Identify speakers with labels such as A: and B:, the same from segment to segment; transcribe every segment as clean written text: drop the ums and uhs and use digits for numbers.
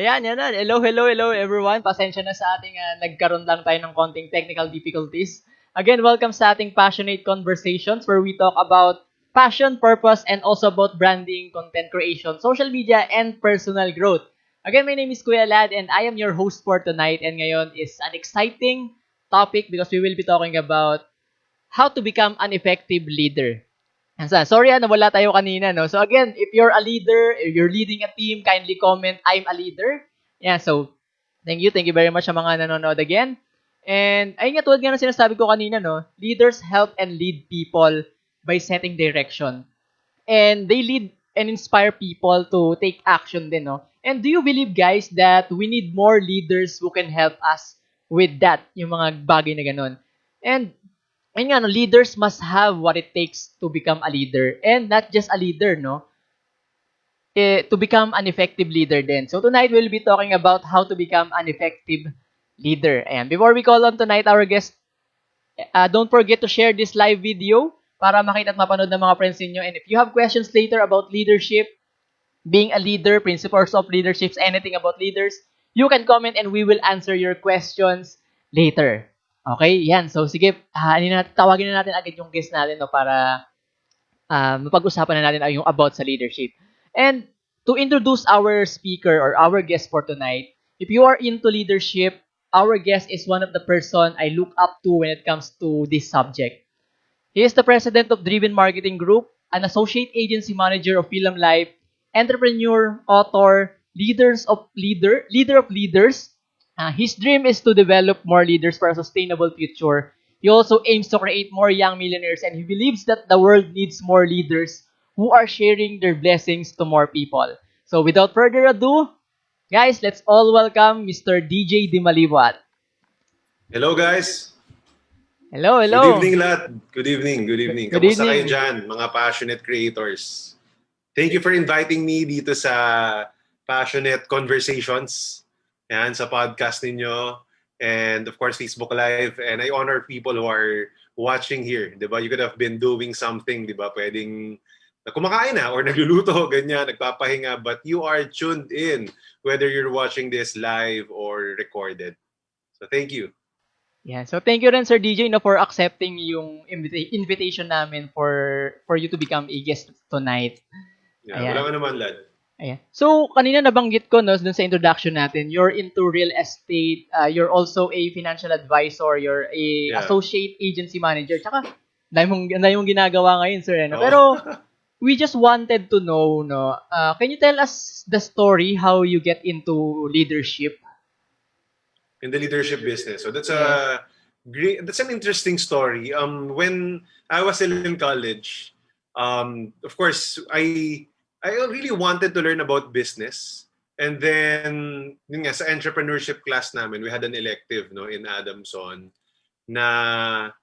A: Ayan, yan na. Hello everyone. Pasensya na sa ating nagkaroon lang tayo ng konting technical difficulties. Again, welcome sa ating Passionate Conversations where we talk about passion, purpose, and also about branding, content creation, social media, and personal growth. Again, my name is Kuya Lad and I am your host for tonight. And ngayon is an exciting topic because we will be talking about how to become an effective leader. Sorry nawala tayo kanina, no? So again, if you're a leader, if you're leading a team, kindly comment, I'm a leader. Yeah, so thank you very much sa mga nanonood again. And ayun nga, tulad nga ng sinasabi ko kanina, no? Leaders help and lead people by setting direction. And they lead and inspire people to take action din, no? And do you believe, guys, that we need more leaders who can help us with that, yung mga bagay na ganun? And ayun nga, no, leaders must have what it takes to become a leader. And not just a leader, no? To become an effective leader din. So tonight, we'll be talking about how to become an effective leader. And before we call on tonight our guest, don't forget to share this live video para makita at mapanood ng mga friends niyo. And if you have questions later about leadership, being a leader, principles of leaderships, anything about leaders, you can comment and we will answer your questions later. Okay, yan. So, sige, tawagin na natin agad yung guest natin no, para mapag-usapan na natin yung about sa leadership. And to introduce our speaker or our guest for tonight, if you are into leadership, our guest is one of the person I look up to when it comes to this subject. He is the president of Driven Marketing Group, an associate agency manager of Film Life, entrepreneur, author, leader of leaders. His dream is to develop more leaders for a sustainable future. He also aims to create more young millionaires and he believes that the world needs more leaders who are sharing their blessings to more people. So without further ado, guys, let's all welcome Mr. DJ Dimaliuat.
B: Hello guys!
A: Hello.
B: Good evening lahat. Good evening.
A: Good
B: Kamusta
A: evening.
B: kayo dyan, mga passionate creators? Thank you for inviting me dito sa Passionate Conversations. Yan, sa podcast ninyo. And of course, Facebook Live. And I honor people who are watching here. Diba? You could have been doing something, diba? Pwedeng kumakain na or nagluluto, ganyan, nagpapahinga. But you are tuned in whether you're watching this live or recorded. So thank you.
A: Yeah, so thank you rin Sir DJ no for accepting yung invitation namin for you to become a guest tonight.
B: Yeah,
A: Ayan.
B: wala ka naman, lad.
A: Ayan. So kanina nabanggit ko no dun sa introduction natin, you're into real estate, you're also a financial advisor, you're a associate agency manager. Tsaka dahil mong ginagawa ngayon sir no. Pero we just wanted to know no, can you tell us the story how you get into leadership?
B: In the leadership business. So that's an interesting story. When I was still in college, of course, I really wanted to learn about business. And then, yun nga, sa entrepreneurship class namin, we had an elective no in Adamson na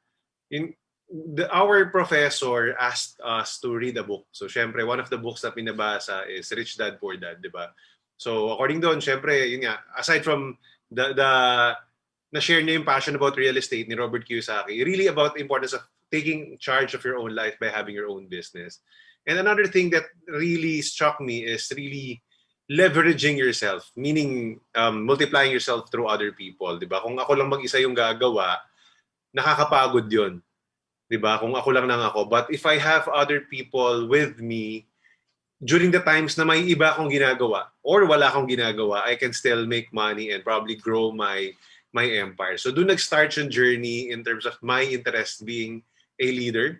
B: our professor asked us to read a book. So, syempre, one of the books na pinabasa is Rich Dad, Poor Dad, di ba? So, according doon, syempre, yun nga, aside from the na-share niya yung passion about real estate ni Robert Kiyosaki, really about the importance of taking charge of your own life by having your own business. And another thing that really struck me is really leveraging yourself, meaning multiplying yourself through other people. Diba? Kung ako lang mag-isa yung gagawa, nakakapagod yun. Diba? Kung ako lang ako. But if I have other people with me, during the times na may iba akong ginagawa or wala akong ginagawa, I can still make money and probably grow my empire. So doon nag-start yung journey in terms of my interest being a leader.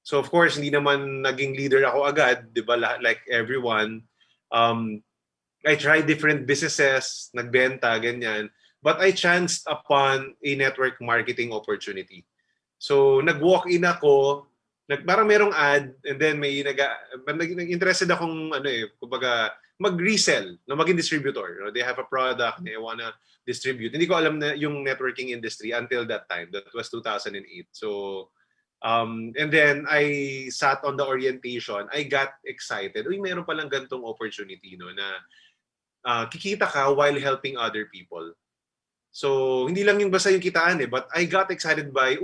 B: So of course, hindi naman naging leader ako agad, di ba? Like everyone. I tried different businesses, nagbenta, ganyan. But I chanced upon a network marketing opportunity. So nag-walk-in ako, parang merong ad and then may nag-interested akong kumbaga mag-resell, maging distributor. They have a product, they wanna distribute. Hindi ko alam na yung networking industry until that time. That was 2008. So and then I sat on the orientation. I got excited. Uy, meron palang gantong opportunity no na kikita ka while helping other people. So hindi lang yung basta yung kitaan but I got excited by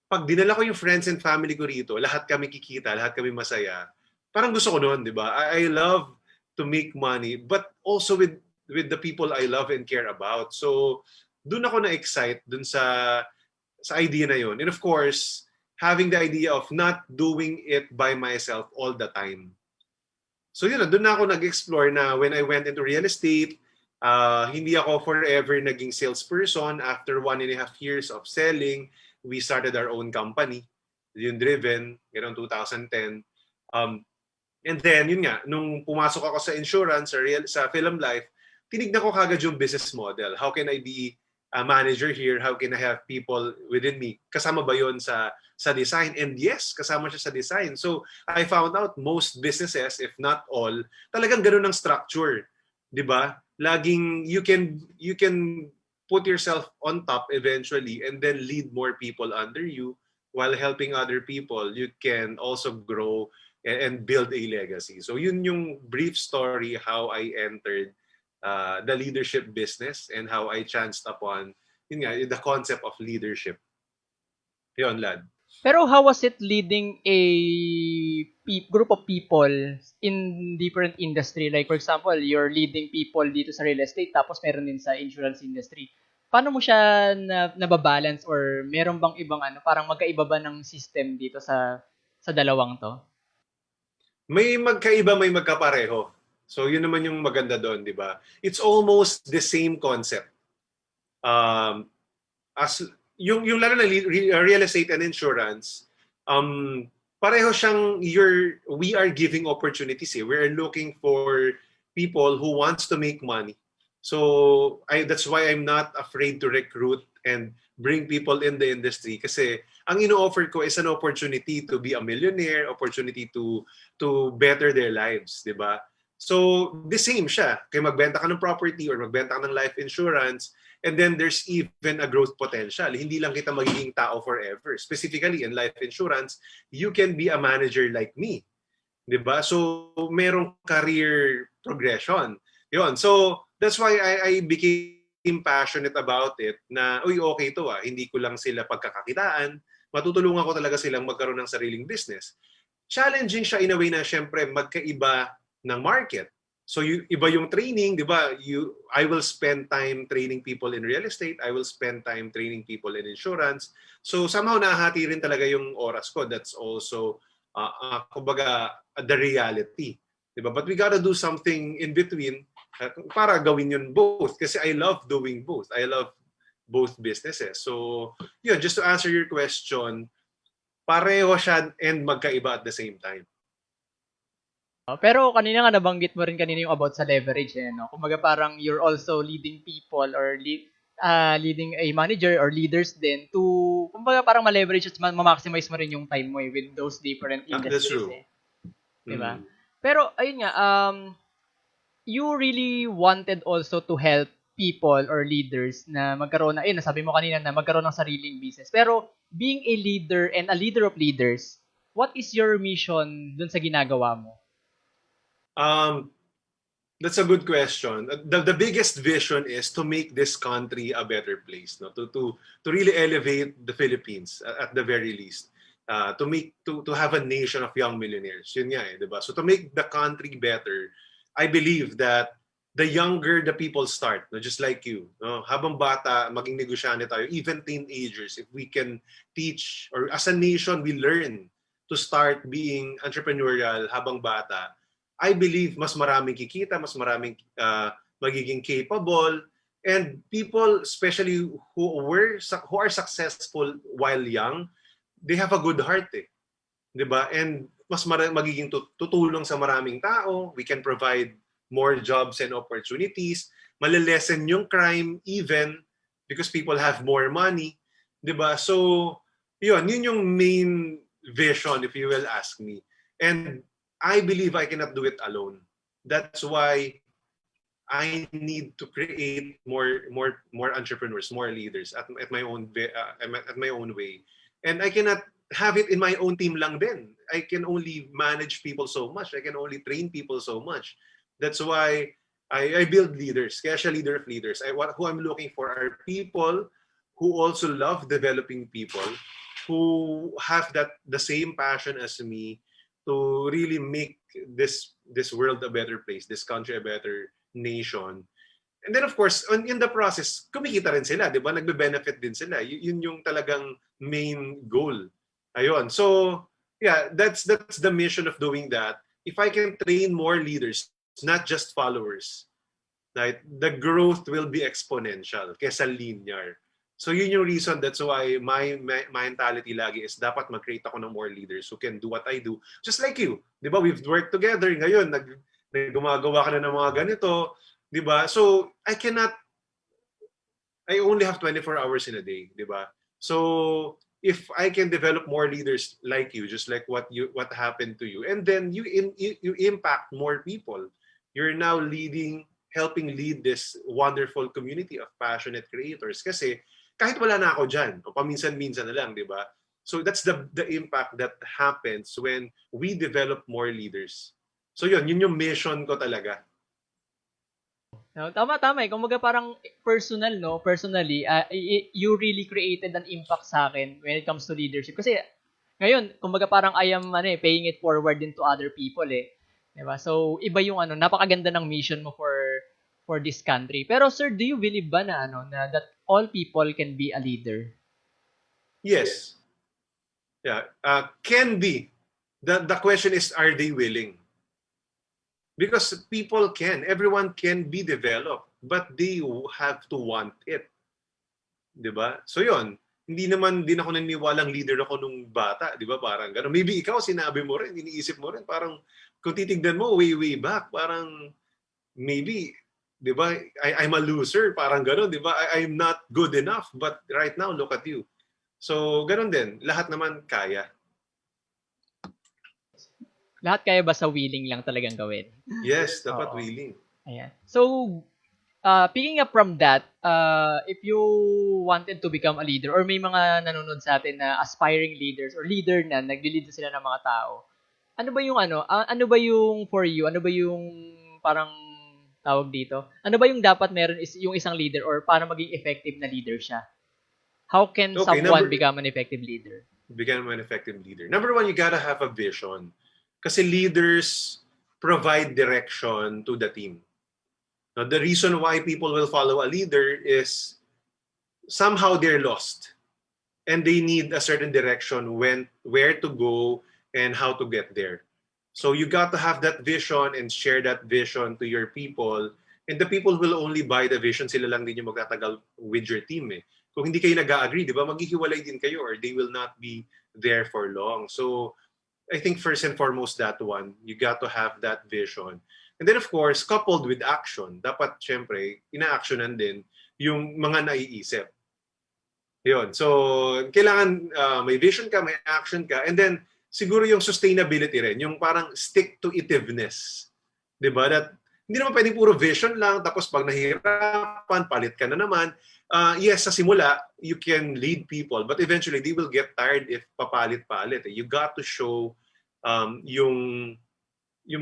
B: pag dinala ko yung friends and family ko rito, lahat kami kikita, lahat kami masaya. Parang gusto ko noon, di ba? I love to make money, but also with the people I love and care about. So dun ako na-excite dun sa idea na yun. And of course, having the idea of not doing it by myself all the time. So yun, doon na ako nag-explore na when I went into real estate, hindi ako forever naging salesperson. After 1.5 years of selling, we started our own company, yung Driven, ganoong 2010. Um, and then, yun nga, nung pumasok ako sa insurance, sa Film Life, tinignan ko kagad yung business model. How can I be a manager here? How can I have people within me? Kasama ba yun sa design? And yes, kasama siya sa design. So, I found out most businesses, if not all, talagang ganun ang structure. 'Di ba? Laging you can put yourself on top eventually and then lead more people under you while helping other people. You can also grow and build a legacy. So yun yung brief story how I entered the leadership business and how I chanced upon yun nga, the concept of leadership. Yun, lad.
A: Pero how was it leading a group of people in different industry? Like for example, you're leading people dito sa real estate tapos meron din sa insurance industry. Paano mo siya nababalance or meron bang ibang parang magkaiba ba ng system dito sa dalawang to?
B: May magkaiba, may magkapareho. So yun naman yung maganda doon, di ba? It's almost the same concept. Um, as yung lalo na real estate and insurance, pareho siyang we are giving opportunities eh. We're looking for people who wants to make money. So that's why I'm not afraid to recruit and bring people in the industry kasi ang ino-offer ko is an opportunity to be a millionaire, opportunity to better their lives, 'di ba? So the same siya. Kaya magbenta ka ng property or magbenta ka ng life insurance, and then there's even a growth potential. Hindi lang kita magiging tao forever. Specifically in life insurance, you can be a manager like me. 'Di ba? So merong career progression. 'Yon. So that's why I became passionate about it na uy okay to hindi ko lang sila pagkakakitaan, matutulungan ko talaga silang magkaroon ng sariling business. Challenging siya in a way na syempre magkaiba ng market. So iba yung training, 'di ba? I will spend time training people in real estate, I will spend time training people in insurance. So somehow nahati rin talaga yung oras ko. That's also kumbaga the reality. 'Di ba? But we gotta do something in between para gawin yun both kasi I love doing both. I love both businesses. So, yun, just to answer your question, pareho siya and magkaiba at the same time.
A: Pero kanina nga nabanggit mo rin kanina yung about sa leverage no? Kumbaga parang you're also leading people or leading a manager or leaders din to kumbaga parang ma-leverage at ma-maximize mo rin yung time mo with those different industries.
B: That's true.
A: Diba? Pero ayun nga you really wanted also to help people or leaders na magkaroon nasabi mo kanina na magkaroon ng sariling business. Pero being a leader and a leader of leaders, what is your mission dun sa ginagawa mo?
B: That's a good question. The biggest vision is to make this country a better place, no? To really elevate the Philippines at the very least. To have a nation of young millionaires. Yun nga eh, 'di ba? So to make the country better, I believe that the younger the people start, no, just like you, no? Habang bata, maging negosyante tayo, even teenagers, if we can teach or as a nation we learn to start being entrepreneurial habang bata, I believe mas maraming kikita, mas maraming magiging capable, and people especially who are successful while young, they have a good heart eh. 'Di ba? And mas magiging tutulong sa maraming tao, we can provide more jobs and opportunities, malilesen yung crime even because people have more money, 'di ba? So, yun yung main vision if you will ask me. And I believe I cannot do it alone. That's why I need to create more entrepreneurs, more leaders at my own way. And I cannot have it in my own team lang din. I can only manage people so much. I can only train people so much. That's why I build leaders, kaya siya leader of leaders. Who I'm looking for are people who also love developing people, who have the same passion as me to really make this world a better place, this country a better nation. And then of course, in the process, kumikita rin sila, di ba? Nagbe-benefit din sila. Yun yung talagang main goal. Ayun. So, yeah, that's the mission of doing that. If I can train more leaders, not just followers, right, the growth will be exponential kesa linear. So yun yung reason, that's why my mentality lagi is dapat mag-create ako ng more leaders who can do what I do. Just like you. Di ba? We've worked together. Ngayon, gumagawa ka na ng mga ganito. Di ba? So, I only have 24 hours in a day. Di ba? So, if I can develop more leaders like you, just like what happened to you, and then you impact more people. You're now helping lead this wonderful community of passionate creators. Kasi kahit wala na ako dyan, o paminsan-minsan na lang, di ba? So that's the impact that happens when we develop more leaders. So yun yung mission ko talaga.
A: No, tama. Kumbaga parang personal, no? Personally, you really created an impact sa akin when it comes to leadership. Kasi ngayon, kumbaga parang I am paying it forward into other people eh. Diba? So, iba yung napakaganda ng mission mo for this country. Pero sir, do you believe ba na na that all people can be a leader?
B: Yes. Yeah, can be. The question is, are they willing? Because everyone can be developed, but they have to want it. Diba? So yun, hindi naman din ako naniniwalang leader ako nung bata, di ba? Parang gano'n. Maybe ikaw, sinabi mo rin, iniisip mo rin, parang kung titignan mo, way back, parang maybe, di ba, I'm a loser, parang gano'n, di ba? I'm not good enough, but right now, look at you. So, gano'n din. Lahat naman kaya.
A: Lahat kaya ba sa willing lang talagang gawin?
B: Yes, dapat willing.
A: Ayan. So, picking up from that, if you wanted to become a leader or may mga nanonood sa atin na aspiring leaders or leader na nagli-lead sila ng mga tao, ano ba yung for you? Ano ba yung parang tawag dito? Ano ba yung dapat meron is yung isang leader or para maging effective na leader siya? How can someone become an effective leader?
B: Become an effective leader. Number one, you gotta have a vision. Kasi leaders provide direction to the team. Now, the reason why people will follow a leader is somehow they're lost and they need a certain direction where to go and how to get there. So you got to have that vision and share that vision to your people, and the people will only buy the vision. Sila lang din yung magtatagal with your team eh. Kung hindi kayo nag-agree, di ba, maghihiwalay din kayo or they will not be there for long. So I think first and foremost that one, you got to have that vision. And then of course, coupled with action, dapat syempre, ina-actionan din yung mga naiisip. Yun. So, kailangan may vision ka, may action ka, and then siguro yung sustainability rin, yung parang stick-to-itiveness. Diba? That, hindi naman pwedeng puro vision lang, tapos pag nahihirapan, palit ka na naman. Yes, sa simula, you can lead people, but eventually they will get tired if papalit-palit. You got to show yung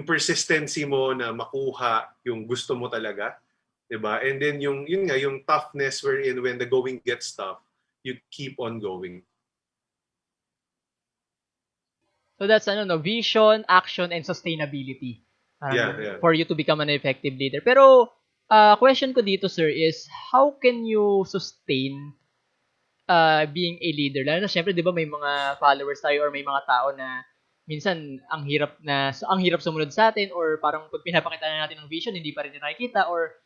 B: persistency mo na makuha yung gusto mo talaga. Diba? And then yung toughness wherein when the going gets tough, you keep on going.
A: So that's vision, action, and sustainability. For you to become an effective leader. Pero question ko dito, sir, is how can you sustain being a leader? Lalo na syempre, 'di ba, may mga followers tayo or may mga tao na minsan ang hirap sumunod sa atin, or parang pag pinapakita na natin ng vision, hindi pa rin nakikita, or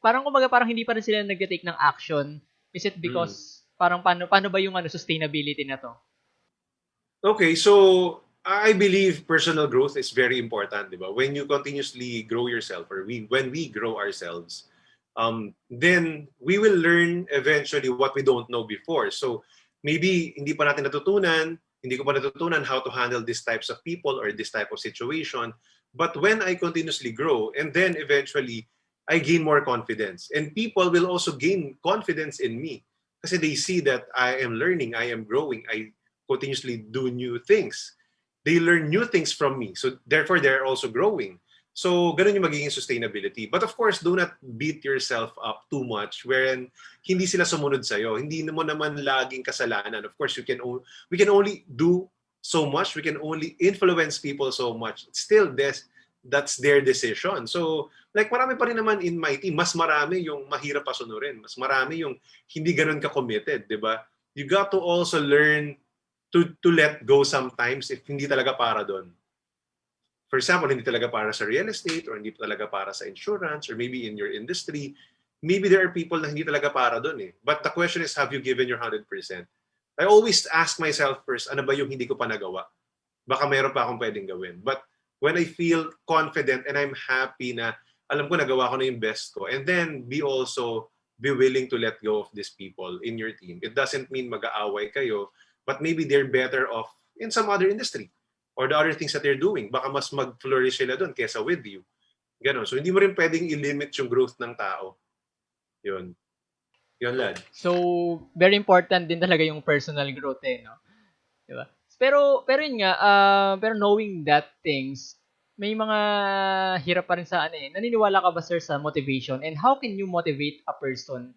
A: parang hindi pa rin sila nag-take ng action. Is it because parang paano ba yung sustainability na to?
B: Okay, so I believe personal growth is very important, di ba? When you continuously grow yourself, or when we grow ourselves, then we will learn eventually what we don't know before. So maybe hindi ko pa natutunan how to handle these types of people or this type of situation. But when I continuously grow, and then eventually I gain more confidence, and people will also gain confidence in me kasi they see that I am learning, I am growing, I continuously do new things. They learn new things from me. So therefore, they're also growing. So ganun yung magiging sustainability. But of course, do not beat yourself up too much wherein hindi sila sumunod sa'yo. Hindi mo naman laging kasalanan. Of course, we can only do so much. We can only influence people so much. Still, that's their decision. So like marami pa rin naman in my team, mas marami yung mahirap pasunurin, mas marami yung hindi ganun ka-committed, di ba? You got to also learn to let go sometimes if hindi talaga para doon. For example, hindi talaga para sa real estate or hindi talaga para sa insurance or maybe in your industry, maybe there are people na hindi talaga para doon eh. But the question is, have you given your 100%? I always ask myself first, ano ba yung hindi ko pa nagawa? Baka meron pa akong pwedeng gawin. But when I feel confident and I'm happy na alam ko nagawa ko na yung best ko, and then be willing to let go of these people in your team. It doesn't mean mag-aaway kayo, but maybe they're better off in some other industry or the other things that they're doing. Baka mas mag-flourish sila doon kesa with you. Ganon. So hindi mo rin pwedeng i-limit yung growth ng tao. Yun. Yun, lad.
A: So, very important din talaga yung personal growth eh, no? Diba? Pero yun nga, pero knowing that things, may mga hirap pa rin sa ano eh. Naniniwala ka ba, sir, sa motivation? And how can you motivate a person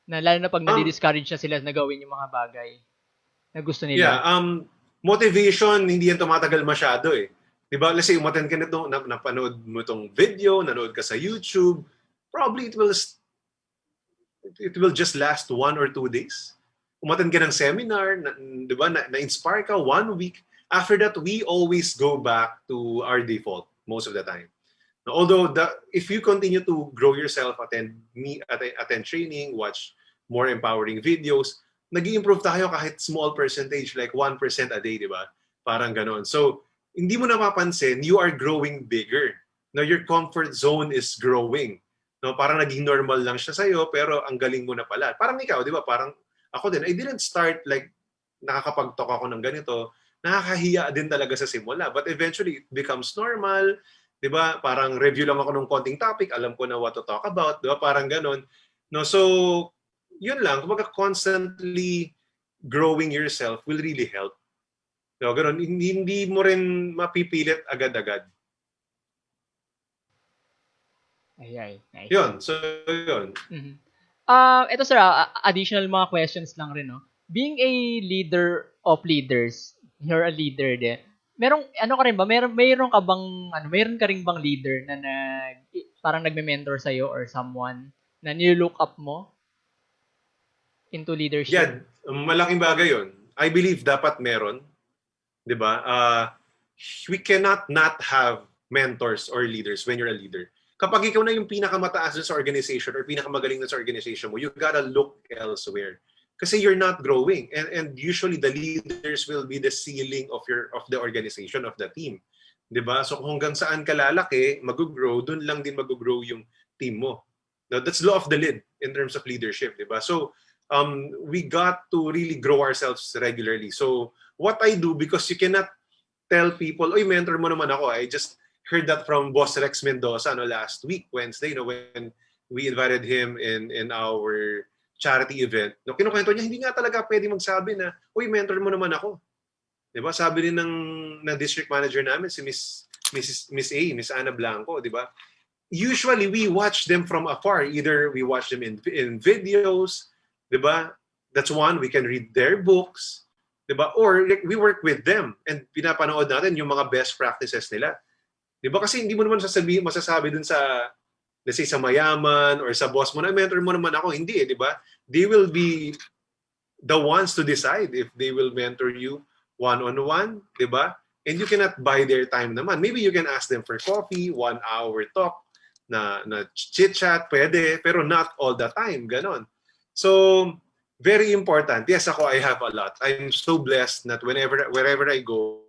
A: na lalo na pag nadi-discourage na sila na gawin yung mga bagay na gusto nila?
B: Yeah, motivation, hindi yan tumatagal masyado eh. Diba? Let's say, umattend ka nito, napanood mo itong video, nanood ka sa YouTube, probably it will just last 1 or 2 days. Umattend ka ng seminar, diba? Na-inspire ka 1 week. After that, we always go back to our default most of the time. Although, if you continue to grow yourself, attend training, watch more empowering videos, nag-i-improve tayo kahit small percentage, like 1% a day, di ba? Parang ganon. So, hindi mo napapansin, you are growing bigger. Now, your comfort zone is growing. No, parang naging normal lang siya sa'yo, pero ang galing mo na pala. Parang ikaw, di ba? Parang ako din, I didn't start like nakakapag-talk ako ng ganito. Nakakahiya din talaga sa simula. But eventually, it becomes normal. Di ba? Parang review lang ako ng konting topic, alam ko na what to talk about. Di ba? Parang ganon. No, so, yun lang. Kumbaga, constantly growing yourself will really help. No, ganon. Hindi mo rin mapipilit agad-agad.
A: Ay, nice.
B: Yun. So, yun.
A: Mm-hmm. Ito sir, additional mga questions lang rin, no? Being a leader of leaders, you're a leader din. Merong ano ka rin ba? Mayroon ka ring bang leader na parang nagme-mentor sa or someone na ni-look up mo into leadership?
B: Yeah, malaking bagay yun. I believe dapat meron. 'Di ba? We cannot not have mentors or leaders when you're a leader. Kapag ikaw na yung pinakamataas sa organization or pinakamagaling na sa organization mo, you gotta look elsewhere. Kasi you're not growing. And usually the leaders will be the ceiling of the organization, of the team. 'Di ba? So kung hanggang saan ka lalaki, mag-grow, dun lang din mag-grow yung team mo. Now, that's law of the lid in terms of leadership, 'di ba? So we got to really grow ourselves regularly. So what I do, because you cannot tell people, oy, mentor mo naman ako. I just heard that from Boss Rex Mendoza last week, Wednesday, when we invited him in our charity event. No, kinukwento niya, hindi nga talaga pwede magsabi na, uy, mentor mo naman ako. Diba? Sabi din ng district manager namin, si Miss Ana Blanco, diba? Usually, we watch them from afar. Either we watch them in videos, diba? That's one, we can read their books, diba? Or like, we work with them and pinapanood natin yung mga best practices nila. Diba? Kasi hindi mo naman masasabi dun sa, let's say, sa mayaman or sa boss mo na, mentor mo naman ako. Hindi diba? They will be the ones to decide if they will mentor you one-on-one, diba? And you cannot buy their time naman. Maybe you can ask them for coffee, 1 hour talk, na chit-chat, pwede, pero not all the time, ganon. So, very important. Yes, ako, I have a lot. I'm so blessed that wherever I go,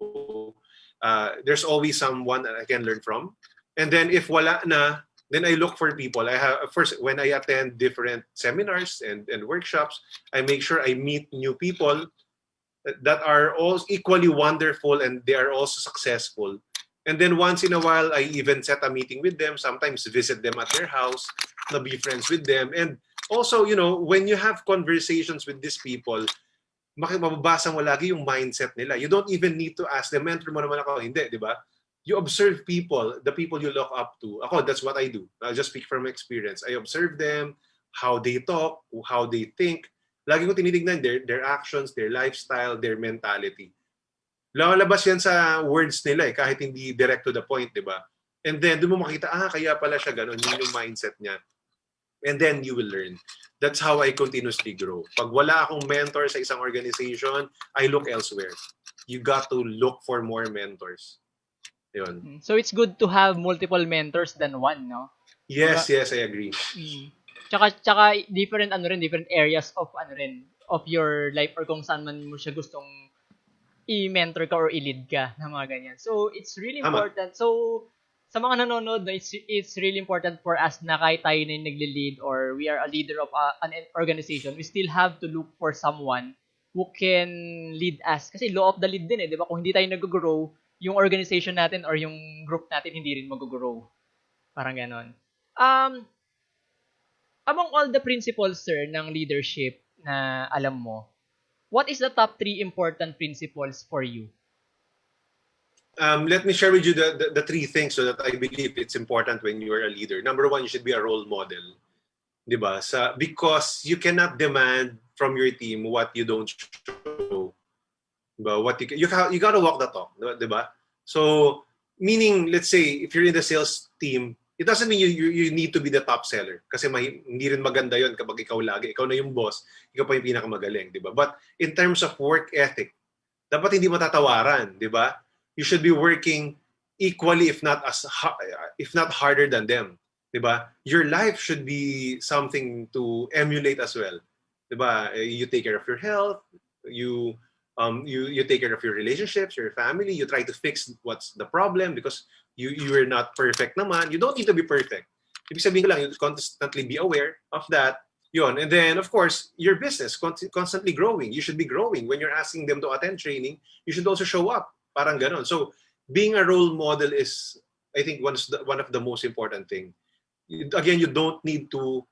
B: there's always someone that I can learn from. And then if wala na, then I look for people. First, when I attend different seminars and workshops, I make sure I meet new people that are all equally wonderful and they are also successful. And then once in a while, I even set a meeting with them, sometimes visit them at their house, to be friends with them. And also, when you have conversations with these people, mababasa mo lagi yung mindset nila. You don't even need to ask them, mentor mo naman ako. Hindi, di ba? You observe people, the people you look up to. Ako, that's what I do. I'll just speak from experience. I observe them, how they talk, how they think. Lagi ko tinitignan their actions, their lifestyle, their mentality. Lalabas yan sa words nila kahit hindi direct to the point, di ba? And then, doon mo makita, kaya pala siya ganun, yun yung mindset niya. And then, you will learn. That's how I continuously grow. Pag wala akong mentor sa isang organization, I look elsewhere. You got to look for more mentors. Yun.
A: So it's good to have multiple mentors than one, no?
B: Yes, I agree.
A: Tsaka different different areas of of your life or kung saan man mo siya gustong i-mentor ka or i-lead ka na mga ganyan. So it's really
B: Tama.
A: important. So sa mga nanonood, it's really important for us na kahit tayo na yung nagle-lead or we are a leader of an organization, we still have to look for someone who can lead us. Kasi law of the lead din di ba? Kung hindi tayo nag-grow, yung organization natin or yung group natin hindi rin mag-grow. Parang ganon. Among all the principles, sir, ng leadership na alam mo, what is the top 3 important principles for you?
B: Let me share with you the 3 things so that I believe it's important when you are a leader. Number 1, you should be a role model. Diba? Because you cannot demand from your team what you don't show. Diba? You gotta walk the talk. Diba? So, meaning, let's say, if you're in the sales team, it doesn't mean you need to be the top seller. Kasi hindi rin maganda yon kapag ikaw na yung boss, ikaw pa yung pinakamagaling. Diba? But in terms of work ethic, dapat hindi matatawaran. Diba? You should be working equally, if not harder than them. Diba? Your life should be something to emulate as well. Diba? You take care of your health, you take care of your relationships, your family, you try to fix what's the problem because you are not perfect naman. You don't need to be perfect. Ibig sabihin ko lang, you constantly be aware of that. Yun. And then, of course, your business constantly growing. You should be growing. When you're asking them to attend training, you should also show up. Parang ganon. So, being a role model is, I think, one of the most important thing. Again, you don't need to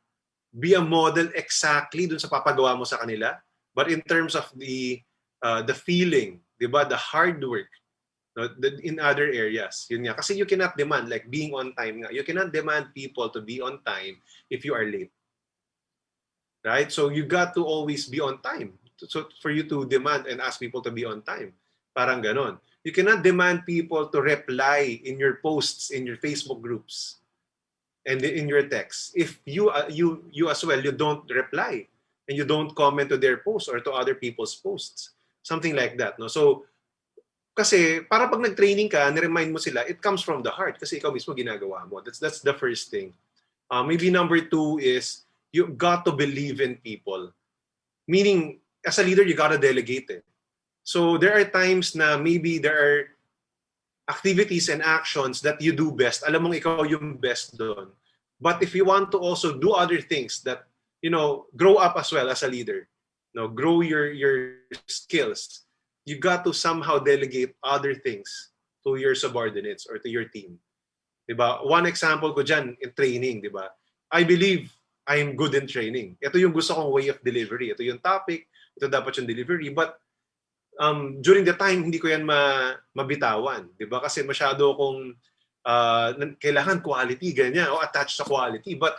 B: be a model exactly dun sa papagawa mo sa kanila. But in terms of the feeling, diba? The hard work, no? In other areas. Yun nga. Kasi you cannot demand, like being on time nga, you cannot demand people to be on time if you are late. Right? So you got to always be on time. So for you to demand and ask people to be on time. Parang ganon. You cannot demand people to reply in your posts, in your Facebook groups, and in your texts. If you as well, you don't reply and you don't comment to their posts or to other people's posts. Something like that. No? So, kasi para pag nag-training ka, ni-remind mo sila, it comes from the heart kasi ikaw mismo ginagawa mo. That's the first thing. Maybe number 2 is you got to believe in people. Meaning, as a leader, you got to delegate it. So there are times na maybe there are activities and actions that you do best. Alam mong ikaw yung best doon. But if you want to also do other things that, grow up as well as a leader, grow your skills, you got to somehow delegate other things to your subordinates or to your team. Diba? One example ko dyan in training, diba? I believe I am good in training. Ito yung gusto kong way of delivery. Ito yung topic, ito dapat yung delivery. But during the time, hindi ko yan mabitawan. Diba? Kasi masyado akong kailangan quality, ganyan, o attached sa quality. But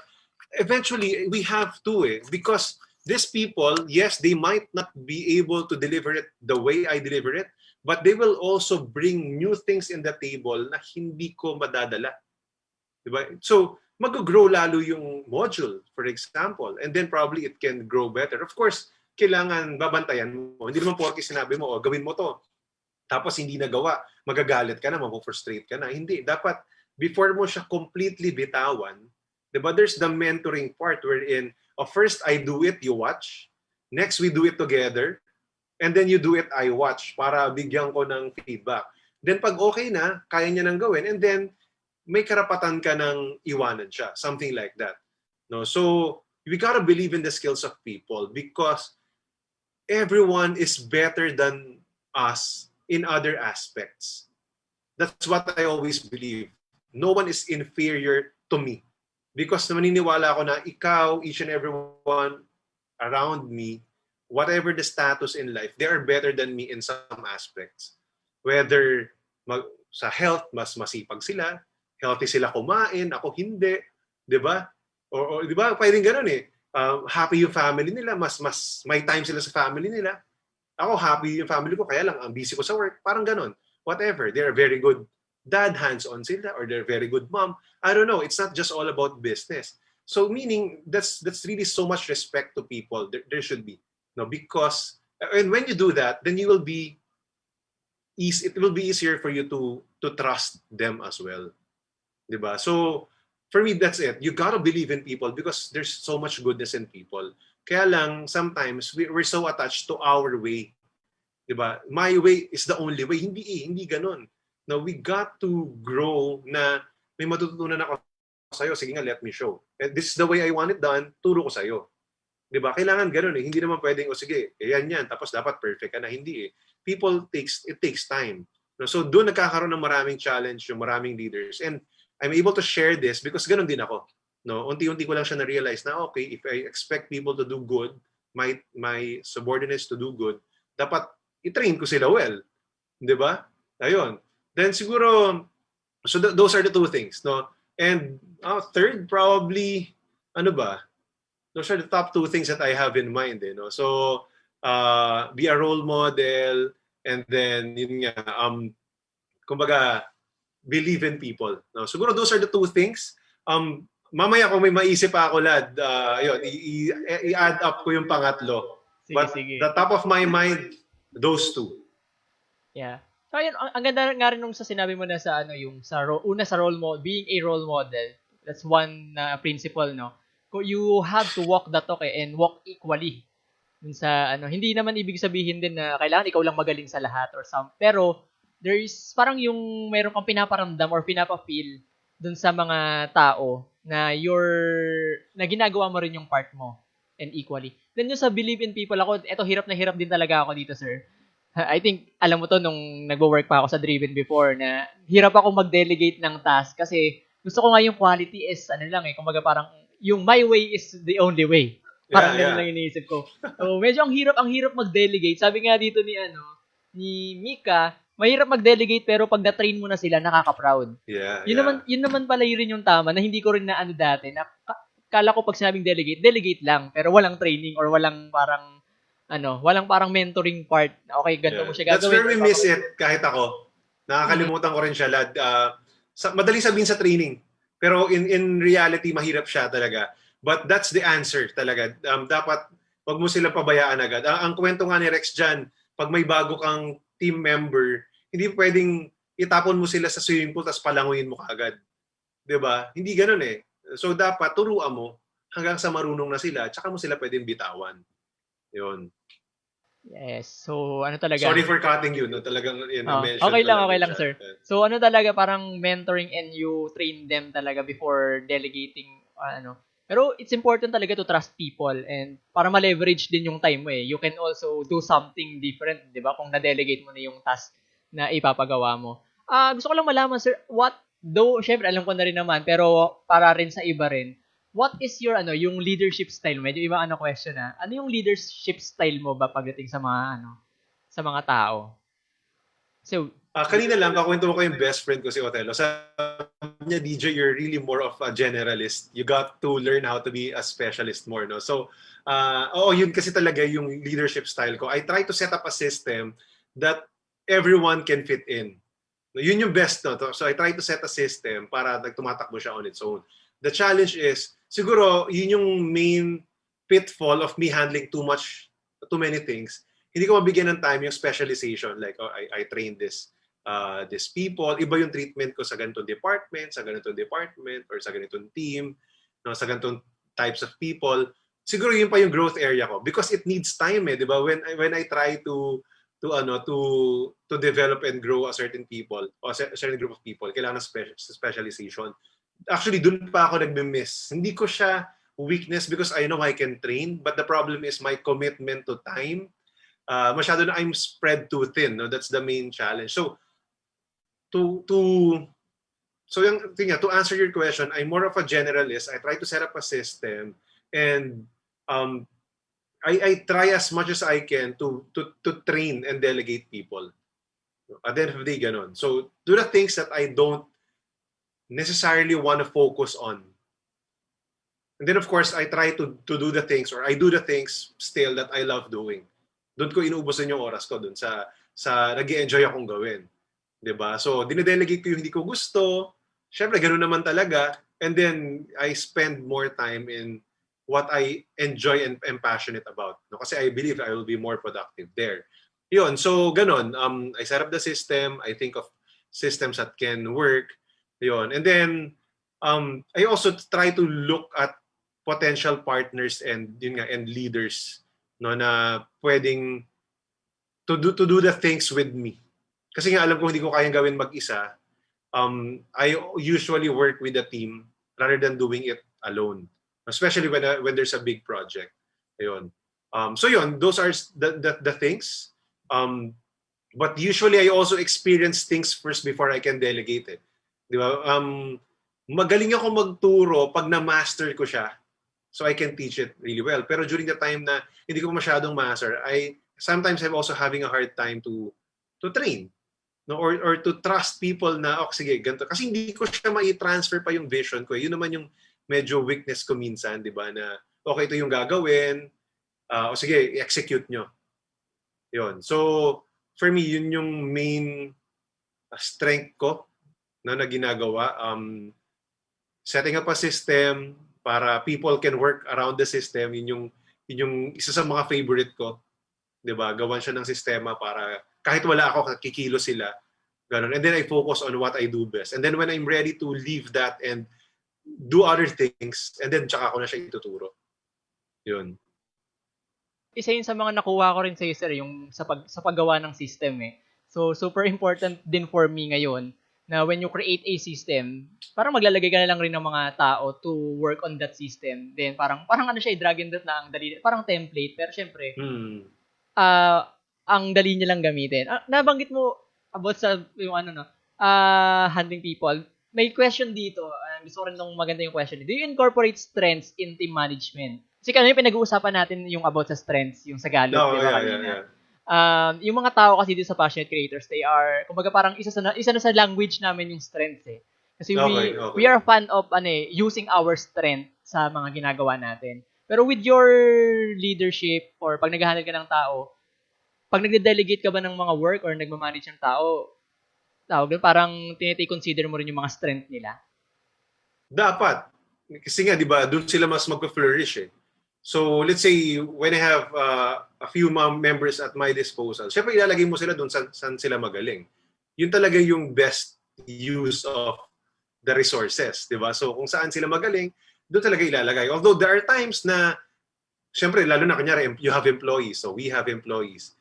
B: eventually, we have to because these people, yes, they might not be able to deliver it the way I deliver it, but they will also bring new things in the table na hindi ko madadala. Diba? So, mag-grow lalo yung module, for example, and then probably it can grow better. Of course, kailangan babantayan mo. Hindi naman porke sinabi mo, gawin mo to. Tapos hindi nagawa, magagalit ka na, mag-frustrate ka na. Hindi. Dapat, before mo siya completely bitawan, diba, there's the mentoring part wherein, first I do it, you watch. Next, we do it together. And then you do it, I watch para bigyan ko ng feedback. Then pag okay na, kaya niya nang gawin. And then, may karapatan ka ng iwanan siya. Something like that. No? So, we gotta believe in the skills of people because everyone is better than us in other aspects. That's what I always believe. No one is inferior to me. Because naniniwala ako na ikaw, each and everyone around me, whatever the status in life, they are better than me in some aspects. Whether sa health, mas masipag sila, healthy sila kumain, ako hindi, 'di ba? O 'di ba, pwedeng ganoon happy yung family nila, mas may time sila sa family nila. Ako happy yung family ko, kaya lang ang busy ko sa work, parang ganoon. Whatever, they are very good dad hands-on sila or they're very good mom. I don't know. It's not just all about business. So meaning that's really so much respect to people. There should be. No, because and when you do that, then you will be easy. It will be easier for you to trust them as well. Diba? So for me, that's it. You gotta believe in people because there's so much goodness in people. Kaya lang, sometimes we're so attached to our way. Diba? My way is the only way. Hindi ganun. No, we got to grow na may matututunan ako sa'yo. Sige nga, let me show. And this is the way I want it done. Turo ko sa'yo. Diba? Kailangan ganun eh. Hindi naman pwedeng, sige, yan. Tapos dapat perfect ka na. Hindi eh. It takes time. No? So doon nagkakaroon ng maraming challenge yung maraming leaders. And I'm able to share this because ganun din ako. No, unti-unti ko lang siya na-realize na okay, if I expect people to do good, my subordinates to do good, dapat i-train ko sila well. 'Di ba? Ayun. Then siguro so those are the two things, no? And third probably ano ba? Those are the top two things that I have in mind, eh, no? So be a role model and then yun nga kumbaga believe in people. No? Siguro those are the two things. Mamaya kung may maisip pa ako, lad, yun, i-add up ko yung pangatlo.
A: Sige,
B: But
A: sige.
B: the top of my mind, those two.
A: Yeah. So ayun, ang ganda nga rin nung sa sinabi mo na sa yung sa una sa role model, being a role model. That's one principle, no. You have to walk the talk and walk equally. Dun sa hindi naman ibig sabihin din na kailangan ikaw lang magaling sa lahat or pero there is parang yung meron kang pinaparamdam or pinapa-feel dun sa mga tao na na ginagawa mo rin yung part mo and equally. Then yung sa believe in people ako, hirap na hirap din talaga ako dito, sir. I think, alam mo to nung nagwo-work pa ako sa Driven before na hirap ako mag-delegate ng task kasi gusto ko nga yung quality is kumbaga parang yung my way is the only way. Parang ganun lang iniisip ko. So, medyo ang hirap mag-delegate. Sabi nga dito ni Mika, mahirap mag-delegate pero pag na-train mo na sila, nakaka-proud. Yun naman pala yun yung tama na hindi ko rin na dati. Kala ko pag sinabing delegate lang pero walang training or walang parang mentoring part. Okay, ganito mo siya gagawin.
B: That's where we miss it kahit ako. Nakakalimutan ko rin siya, lad. Madali sabihin sa training. Pero in reality, mahirap siya talaga. But that's the answer talaga. Dapat wag mo silang pabayaan agad. Ang kwento nga ni Rex dyan, pag may bago kang team member, hindi pwedeng itapon mo sila sa swimming pool tapos palanguin mo kaagad. 'Di ba? Hindi ganoon eh. So dapat turuan mo hanggang sa marunong na sila, tsaka mo sila pwedeng bitawan. 'Yun.
A: Yes. So talaga?
B: Sorry for cutting you, no? Talagang mention.
A: Okay lang, sir. So talaga parang mentoring and you train them talaga before delegating Pero it's important talaga to trust people and para ma-leverage din yung time mo eh. You can also do something different, 'di ba? Kung na-delegate mo na yung task na ipapagawa mo. Gusto ko lang malaman, sir, syempre alam ko na rin naman, pero para rin sa iba rin, what is your yung leadership style? Medyo iba question na. Ano yung leadership style mo ba pagdating sa mga sa mga tao? So,
B: kanina lang kakwento ko yung best friend ko si Otelo. Sabi niya, DJ, you're really more of a generalist. You got to learn how to be a specialist more, no? So, yun kasi talaga yung leadership style ko. I try to set up a system that everyone can fit in. Yun yung best, no? So, I try to set a system para tumatakbo siya on its own. The challenge is, siguro, yun yung main pitfall of me handling too many things. Hindi ko mabigyan ng time yung specialization. Like, I train these people. Iba yung treatment ko sa ganitong department, or sa ganitong team, no, sa ganitong types of people. Siguro yun pa yung growth area ko because it needs time, di ba? When I try to develop and grow a certain people or a certain group of people, kailangan ng specialization. Actually, dun pa ako nagme-miss. Hindi ko siya weakness because I know I can train, but the problem is my commitment to time. Masyado na I'm spread too thin. No? That's the main challenge. So, to answer your question, I'm more of a generalist. I try to set up a system and I try as much as I can to train and delegate people. At the end of the day, ganon. So, do the things that I don't necessarily want to focus on. And then, of course, I try to do the things or I do the things still that I love doing. Doon ko inuubusan yung oras ko doon sa nag-i-enjoy akong gawin. 'Di ba? So, dinedelegate ko yung hindi ko gusto. Siyempre, ganoon naman talaga. And then, I spend more time in what I enjoy and am passionate about. No? Kasi I believe I will be more productive there. Yun, so ganoon. I set up the system. I think of systems that can work. Yun. And then, I also try to look at potential partners and yun nga, and leaders no na pwedeng to do the things with me. Kasi nga alam ko hindi ko kayang gawin mag-isa. I usually work with a team rather than doing it alone. Especially when there's a big project. Ayun. So yun, those are the things. But usually I also experience things first before I can delegate it. Di ba? Magaling ako magturo pag na-master ko siya. So I can teach it really well. Pero during the time na hindi ko masyadong master, sometimes I'm also having a hard time to train. No, or to trust people na sige ganito kasi hindi ko siya mai-transfer pa yung vision ko. Yun naman yung medyo weakness ko minsan, 'di ba, na okay ito yung gagawin, o sige i-execute nyo. Yun. So for me yun yung main strength ko na ginagawa, setting up a system para people can work around the system. Yun yung isa sa mga favorite ko, 'di ba? Gawan siya ng sistema para kahit wala ako, kikilo sila. Ganun. And then I focus on what I do best. And then when I'm ready to leave that and do other things, and then tsaka ko na siya ituturo. Yun.
A: Isa yun sa mga nakuha ko rin sa'yo, sir, yung sa paggawa ng system eh. So, super important din for me ngayon na when you create a system, parang maglalagay ka na lang rin ng mga tao to work on that system. Then, parang ano siya, drag and drop na ang dali, parang template. Pero syempre, ang dali niya lang gamitin. Nabanggit mo about sa yung handling people. May question dito. Gusto ko rin nung maganda yung question. Do you incorporate strengths in team management? Kasi kanina pinag-uusapan natin yung about sa strengths, yung sa Gallup,
B: No,
A: di ba kanina? Yung mga tao kasi dito sa passionate creators, they are, kumbaga parang isa na sa language namin yung strengths eh. Kasi we are a fan of using our strength sa mga ginagawa natin. Pero with your leadership or pag nag-handle ka ng tao, pag nagde-delegate ka ba ng mga work or nagmamanage ng tao, parang consider mo rin yung mga strength nila?
B: Dapat. Kasi nga, di ba, doon sila mas magpa-flourish eh. So, let's say, when I have a few members at my disposal, syempre ilalagay mo sila doon saan sila magaling. Yun talaga yung best use of the resources, di ba? So, kung saan sila magaling, doon talaga ilalagay. Although, there are times na, syempre, lalo na kanyari, you have employees, so we have employees.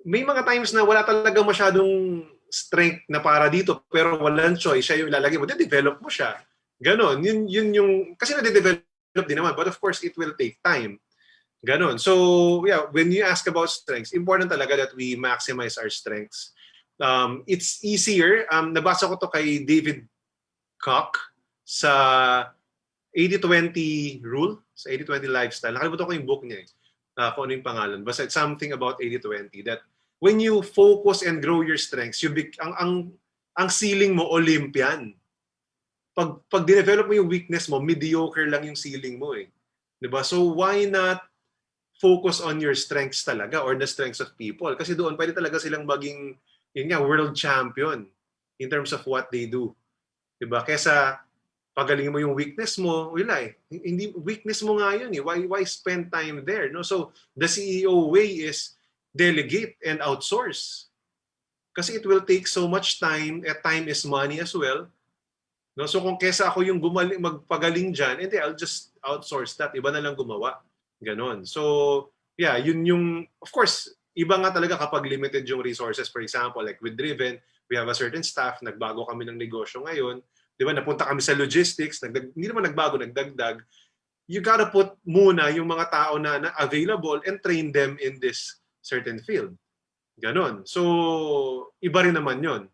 B: May mga times na wala talaga masyadong strength na para dito, pero walang choice, siya yung ilalagay mo, de-develop mo siya. Ganon. Yun yung, kasi na-develop din naman, but of course, it will take time. Ganon. So, yeah, when you ask about strengths, important talaga that we maximize our strengths. It's easier. Nabasa ko to kay David Koch sa 80-20 rule, sa 80-20 lifestyle. Nakalimutan ko yung book niya eh. Kung ano yung pangalan. Basta it's something about 80-20 that when you focus and grow your strengths, ang ceiling mo, Olympian. Pag dinevelop mo yung weakness mo, mediocre lang yung ceiling mo eh. 'Di ba? So why not focus on your strengths talaga or the strengths of people? Kasi doon pwede talaga silang maging world champion in terms of what they do. 'Di ba? Kesa pagalingin mo yung weakness mo, wala eh. Hindi weakness mo nga yun eh. Why spend time there? No? So the CEO way is delegate and outsource. Kasi it will take so much time, and time is money as well. No, so kung kesa ako yung magpagaling dyan, hindi, I'll just outsource that. Iba na lang gumawa. Ganon. So, yeah, yun yung, of course, iba nga talaga kapag limited yung resources. For example, like with Driven, we have a certain staff, nagbago kami ng negosyo ngayon. Di ba, napunta kami sa logistics, hindi naman nagbago, nagdagdag. You gotta put muna yung mga tao na available and train them in this certain field. Ganon. So, iba rin naman yun.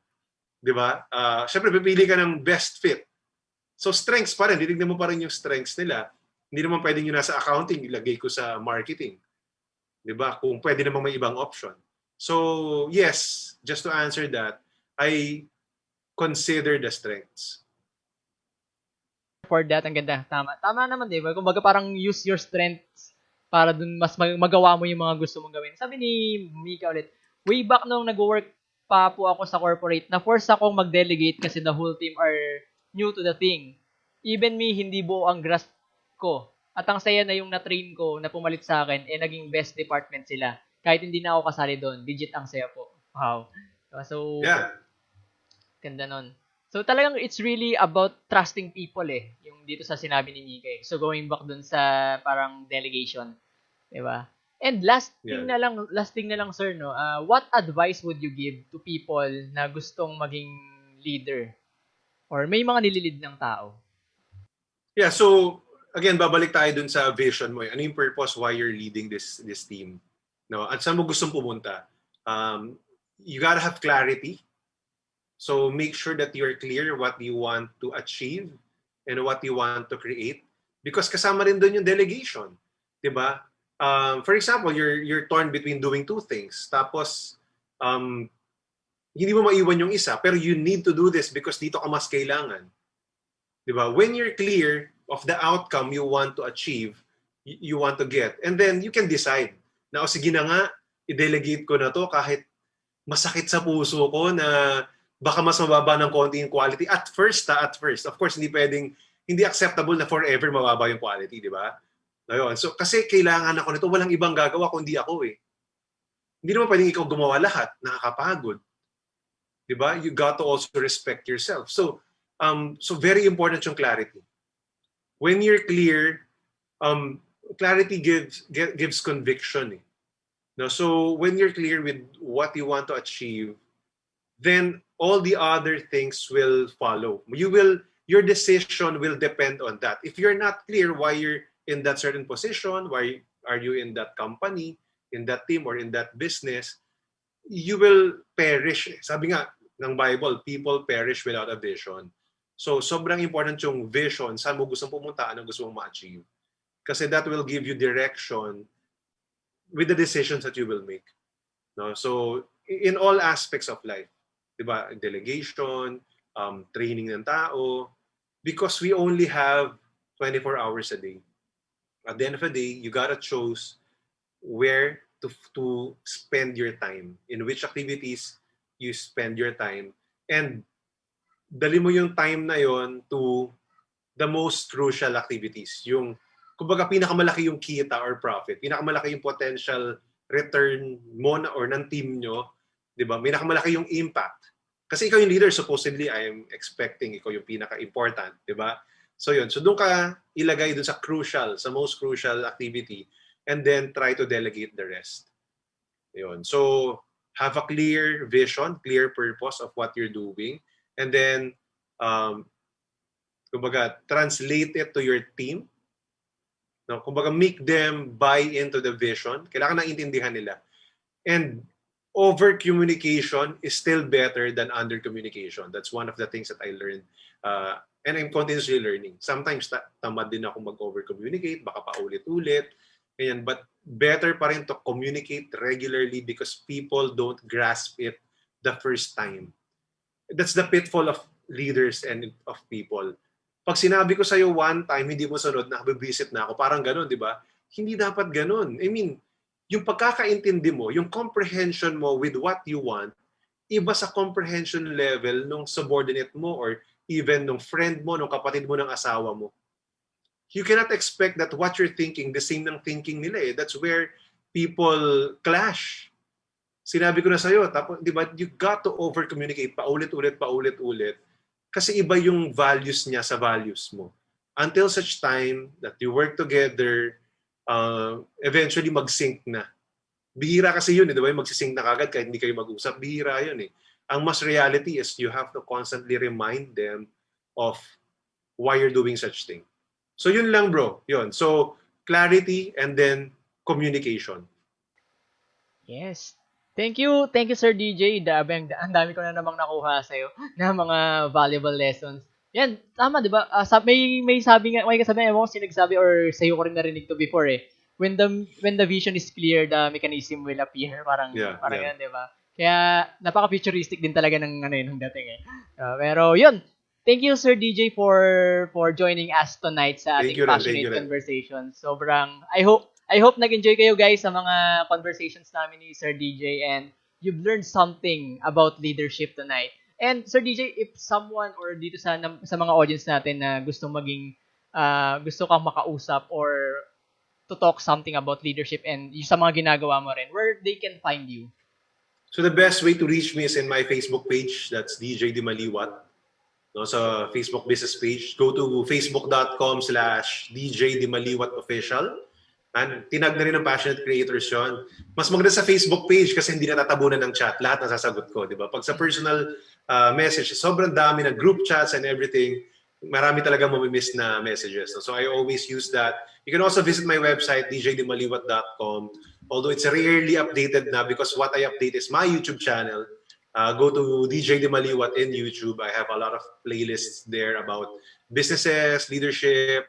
B: Di ba? Siyempre, pipili ka ng best fit. So, strengths pa rin. Titignan mo pa rin yung strengths nila. Hindi naman pwedeng yung nasa accounting, ilagay ko sa marketing. Di ba? Kung pwede namang may ibang option. So, yes, just to answer that, I consider the strengths.
A: For that, ang ganda. Tama. Tama naman, di ba? Kumbaga parang use your strengths para dun mas magawa mo yung mga gusto mong gawin. Sabi ni Mika ulit, way back nung nag-work pa po ako sa corporate, na-force akong mag-delegate kasi the whole team are new to the thing. Even me, hindi buo ang grasp ko. At ang saya na yung na-train ko na pumalit sa akin, naging best department sila. Kahit hindi na ako kasali doon, legit ang saya po. Wow. So,
B: Yeah.
A: ganda nun. So, talagang it's really about trusting people yung dito sa sinabi ni Mika So, going back dun sa parang delegation. Diba? And
B: Yeah.
A: last thing na lang, sir, no? What advice would you give to people na gustong maging leader? Or may mga nililid ng tao?
B: Yeah, so again, babalik tayo dun sa vision mo. Ano yung purpose why you're leading this team? No, at saan mo gustong pumunta? You gotta have clarity. So make sure that you're clear what you want to achieve and what you want to create. Because kasama rin dun yung delegation. 'Di ba? For example, you're torn between doing two things. Tapos um, hindi mo maiwan yung isa, pero you need to do this because dito ka mas kailangan. 'Di ba? When you're clear of the outcome you want to achieve, you want to get, and then you can decide na o sige na nga, i-delegate ko na to kahit masakit sa puso ko na baka mas mababa ng konti yung quality. At first. Of course, hindi acceptable na forever mababa yung quality, di ba? Ayun. So, kasi kailangan ako nito, walang ibang gagawa kundi ako eh. Hindi naman pwedeng ikaw gumawa lahat, nakakapagod. Di ba? You got to also respect yourself. So very important yung clarity. When you're clear, clarity gives conviction. No, so when you're clear with what you want to achieve, then all the other things will follow. Your decision will depend on that. If you're not clear why you're in that certain position, why are you in that company, in that team, or in that business, you will perish. Sabi nga ng Bible, people perish without a vision. So, sobrang important yung vision, saan mo gustong pumunta, anong gusto mong ma-achieve. Kasi that will give you direction with the decisions that you will make. No? So, in all aspects of life, diba? Delegation, training ng tao, because we only have 24 hours a day. At the end of the day, you gotta choose where to spend your time, in which activities you spend your time, and dali mo yung time na yon to the most crucial activities. Yung, kumbaga, pinakamalaki yung kita or profit, pinakamalaki yung potential return mo na, or ng team nyo, di ba? Pinakamalaki yung impact. Kasi ikaw yung leader, supposedly, I am expecting ikaw yung pinaka-important, di ba? So yun, so doon ka ilagay doon sa crucial, sa most crucial activity, and then try to delegate the rest. Yun. So, have a clear vision, clear purpose of what you're doing, and then, kumbaga, translate it to your team. No? Kumbaga, make them buy into the vision. Kailangan naiintindihan nila. And over-communication is still better than under-communication. That's one of the things that I learned. And I'm continuously learning. Sometimes tamad din ako mag-over-communicate, baka paulit-ulit. Ganyan. But better pa rin to communicate regularly because people don't grasp it the first time. That's the pitfall of leaders and of people. Pag sinabi ko sa'yo one time, hindi mo sunod, nakabibisit na ako. Parang ganun, di ba? Hindi dapat ganun. I mean, yung pagkakaintindi mo, yung comprehension mo with what you want, iba sa comprehension level nung subordinate mo or even nung friend mo, nung kapatid mo ng asawa mo. You cannot expect that what you're thinking, the same ng thinking nila eh. That's where people clash. Sinabi ko na sa'yo, tapos, di ba, you got to over-communicate paulit-ulit. Kasi iba yung values niya sa values mo. Until such time that you work together, eventually mag-sync na. Bihira kasi yun, di ba? Magsisync na kagad kahit hindi kayo mag-usap. Bihira yun eh. Ang mas reality is you have to constantly remind them of why you're doing such thing. So yun lang bro, yun. So clarity and then communication.
A: Yes. Thank you Sir DJ. Ang dami ko na namang nakuha sa iyo na mga valuable lessons. Yan, tama 'di ba? May sabi nga, may kasabi mo sinagsabi or sa iyo ko rin narinig to before eh. When the vision is clear, the mechanism will appear. Parang yan, 'di ba? Kaya napaka-futuristic din talaga ng ano yun, ng dating eh. Pero yun, thank you Sir DJ for joining us tonight sa ating passionate conversation. Sobrang I hope nag-enjoy kayo guys sa mga conversations namin ni Sir DJ, and you've learned something about leadership tonight. And Sir DJ, if someone or dito sa mga audience natin na gusto kang makausap or to talk something about leadership and yung sa mga ginagawa mo rin, where they can find you?
B: So the best way to reach me is in my Facebook page. That's DJ Dimaliuat. No, sa Facebook business page. Go to facebook.com/DJ Dimaliuat Official. And tinag na rin ng passionate creators yon. Mas maganda sa Facebook page kasi hindi natatabunan ng chat. Lahat nasasagot ko, di ba? Pag sa personal message, sobrang dami na group chats and everything. Marami talaga mamimiss na messages. So I always use that. You can also visit my website, djdimaliuat.com. Although it's rarely updated na because what I update is my YouTube channel. Go to DJ Dimaliuat in YouTube. I have a lot of playlists there about businesses, leadership,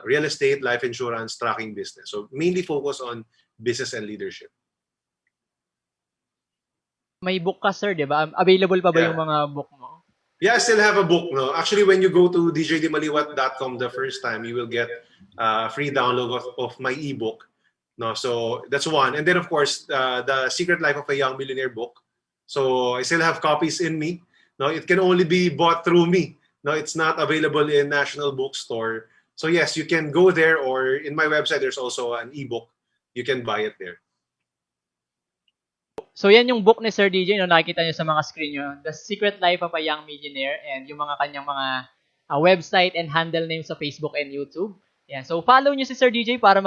B: real estate, life insurance, tracking business. So mainly focus on business and leadership.
A: May book ka, sir, di ba? Available pa ba
B: Yeah.
A: yung mga book mo?
B: Yeah, I still have a book. No, actually, when you go to djdimaliuat.com the first time, you will get a free download of my ebook. No, so that's one. And then of course, the Secret Life of a Young Millionaire book. So I still have copies in me. No, it can only be bought through me. No, it's not available in National Bookstore. So yes, you can go there, or in my website, there's also an ebook. You can buy it there.
A: So yan yung book ni Sir DJ, no, nakikita nyo sa mga screen nyo, The Secret Life of a Young Millionaire, and yung mga kanyang mga website and handle name sa Facebook and YouTube. Yan. So follow nyo si Sir DJ para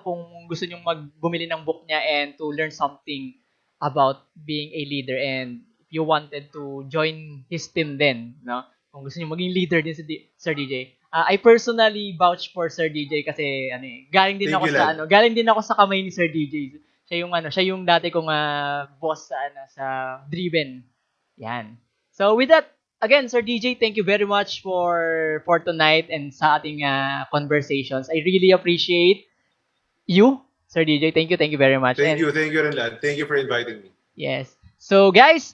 A: kung gusto nyo bumili ng book niya and to learn something about being a leader, and if you wanted to join his team din, no? Kung gusto nyo maging leader din si Sir DJ. I personally vouch for Sir DJ kasi galing din ako sa kamay ni Sir DJ. Siya yung dati kong boss sa Driven. Yan. So with that, again, Sir DJ, thank you very much for tonight and sa ating conversations. I really appreciate you, Sir DJ. Thank you very much.
B: Thank you, Renlad. Thank you for inviting me.
A: Yes. So guys,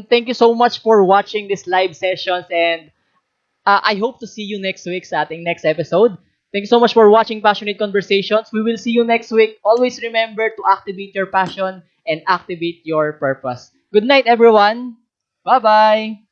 A: thank you so much for watching this live sessions, and I hope to see you next week sa ating next episode. Thank you so much for watching Passionate Conversations. We will see you next week. Always remember to activate your passion and activate your purpose. Good night, everyone. Bye-bye.